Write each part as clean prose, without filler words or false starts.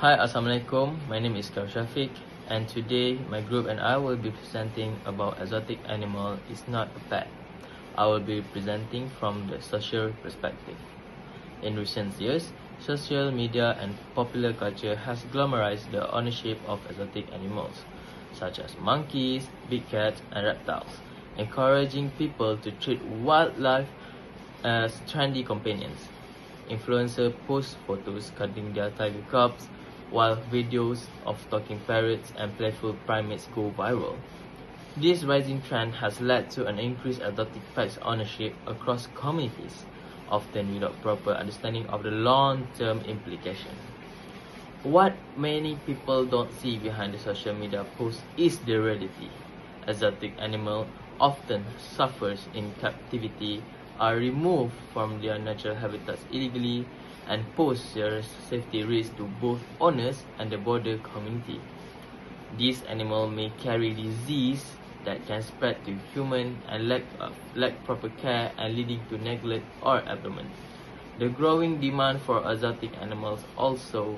Hi, Assalamualaikum. My name is SYAFIQ, and today my group and I will be presenting about exotic animal is not a pet. I will be presenting from the social perspective. In recent years, social media and popular culture has glamorized the ownership of exotic animals, such as monkeys, big cats, and reptiles, encouraging people to treat wildlife as trendy companions. Influencers post photos cuddling their tiger cubs, while videos of talking parrots and playful primates go viral. This rising trend has led to an increased exotic pets ownership across communities, often without proper understanding of the long-term implications. What many people don't see behind the social media posts is the reality. Exotic animals often suffers in captivity, are removed from their natural habitats illegally, and pose serious safety risks to both owners and the broader community. These animals may carry disease that can spread to humans and lack proper care and leading to neglect or abandonment. The growing demand for exotic animals also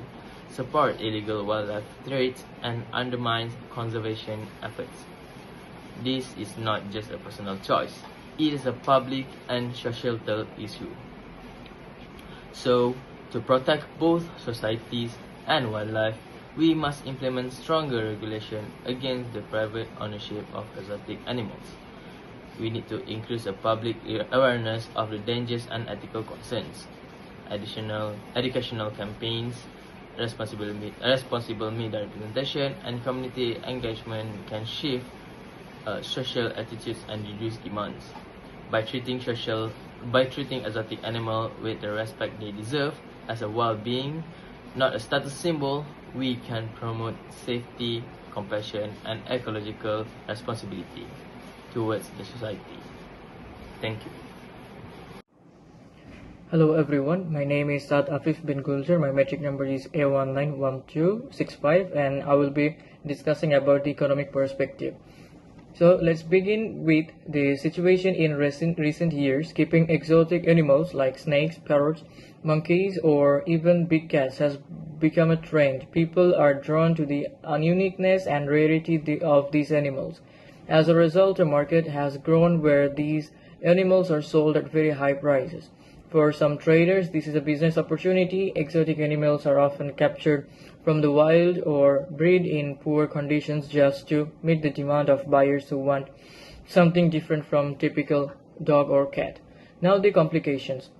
support illegal wildlife trade and undermines conservation efforts. This is not just a personal choice, it is a public and societal issue. So, to protect both societies and wildlife, we must implement stronger regulation against the private ownership of exotic animals. We need to increase the public awareness of the dangers and ethical concerns. Additional educational campaigns, responsible media representation, and community engagement can shift social attitudes and reduce demands. By treating exotic animals with the respect they deserve as a wild being, not a status symbol, we can promote safety, compassion, and ecological responsibility towards the society. Thank you. Hello everyone, my name is Saad AFEEF bin GULZAR. My metric number is A191265 and I will be discussing about the economic perspective. So let's begin with the situation in recent years. Keeping exotic animals like snakes, parrots, monkeys, or even big cats has become a trend. People are drawn to the uniqueness and rarity of these animals. As a result, a market has grown where these animals are sold at very high prices. For some traders, this is a business opportunity. Exotic animals are often captured from the wild or bred in poor conditions just to meet the demand of buyers who want something different from typical dog or cat. Now the complications.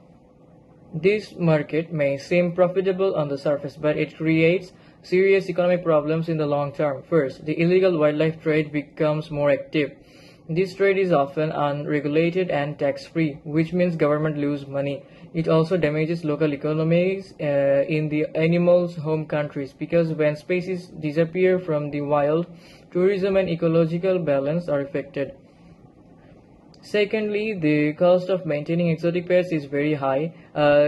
This market may seem profitable on the surface, but it creates serious economic problems in the long term. First, the illegal wildlife trade becomes more active. This trade is often unregulated and tax-free, which means government lose money. It also damages local economies in the animals' home countries, because when species disappear from the wild, tourism and ecological balance are affected. Secondly, the cost of maintaining exotic pets is very high.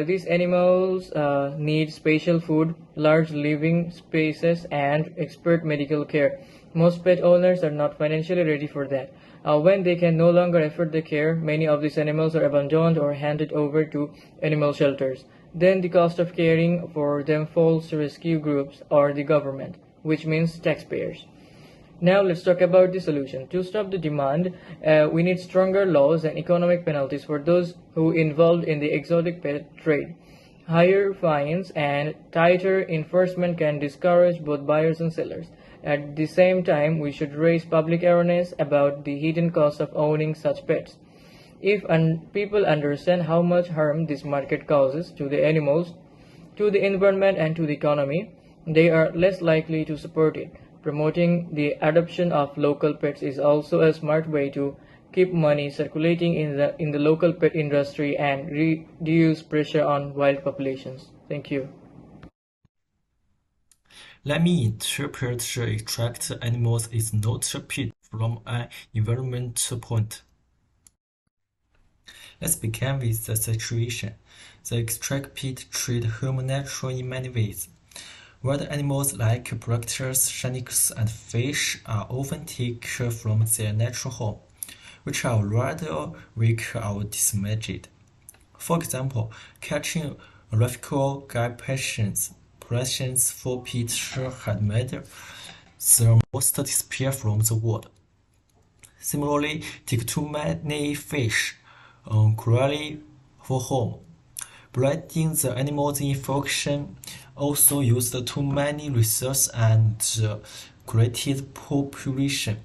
These animals need special food, large living spaces, and expert medical care. Most pet owners are not financially ready for that. When they can no longer afford the care, many of these animals are abandoned or handed over to animal shelters. Then the cost of caring for them falls to rescue groups or the government, which means taxpayers. Now let's talk about the solution. To stop the demand, we need stronger laws and economic penalties for those who involved in the exotic pet trade. Higher fines and tighter enforcement can discourage both buyers and sellers. At the same time, we should raise public awareness about the hidden costs of owning such pets. If people understand how much harm this market causes to the animals, to the environment, and to the economy, they are less likely to support it. Promoting the adoption of local pets is also a smart way to keep money circulating in the local pet industry and reduce pressure on wild populations. Thank you. Let me interpret the extract animals is not a pet from an environmental point. Let's begin with the situation. The extract pet trade human nature in many ways. Wild animals like predators, snakes, and fish are often taken from their natural home, which are rather weak or dismembered. For example, catching radical guy patients populations for peat had made the most disappear from the world. Similarly, take too many fish, cruelly for home. Breeding the animals in function also used too many resources and created population.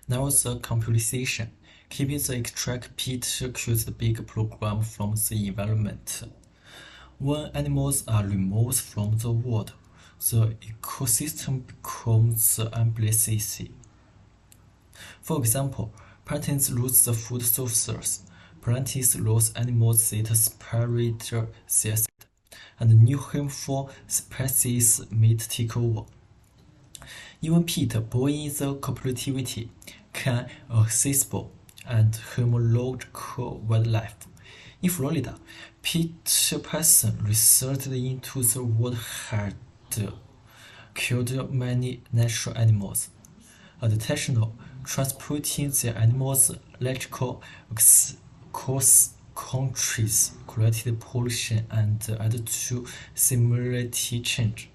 Now the compensation. Keeping the extract peat kills the big program from the environment. When animals are removed from the world, the ecosystem becomes unbalanced. For example, plantains lose the food sources, plantains lose animals that separate their seeds, and new harmful species may take over. Even peat, born in the cooperativity, can accessible and harm local wildlife. In Florida, peat poison resorted into the water had killed many natural animals. Additionally, transporting the animals' electrical cross countries created pollution and added to similarity change.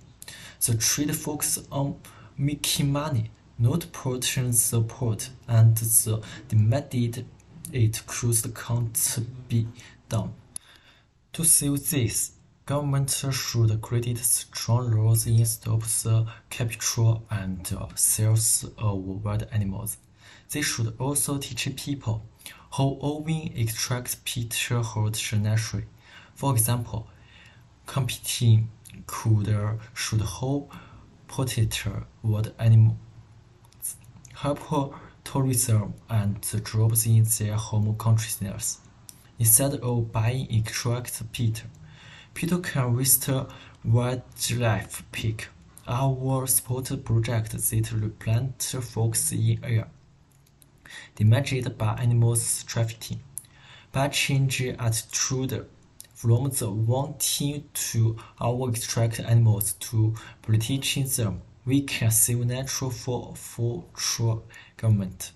The trade focuses on making money, not protecting the poor, and the demanded it can't be done. To save this, government should create strong laws in stop the capture and sales of wild animals. They should also teach people how owing extract peat hurts naturally. For example, competing should help protect wild animals, help tourism and jobs in their home countries. Instead of buying extract peat, people can restore wildlife peak. Our support project that replant fox in air, damaged by animals trafficking. By changing attitude from the wanting to extract animals to protecting them, we can save nature for future government.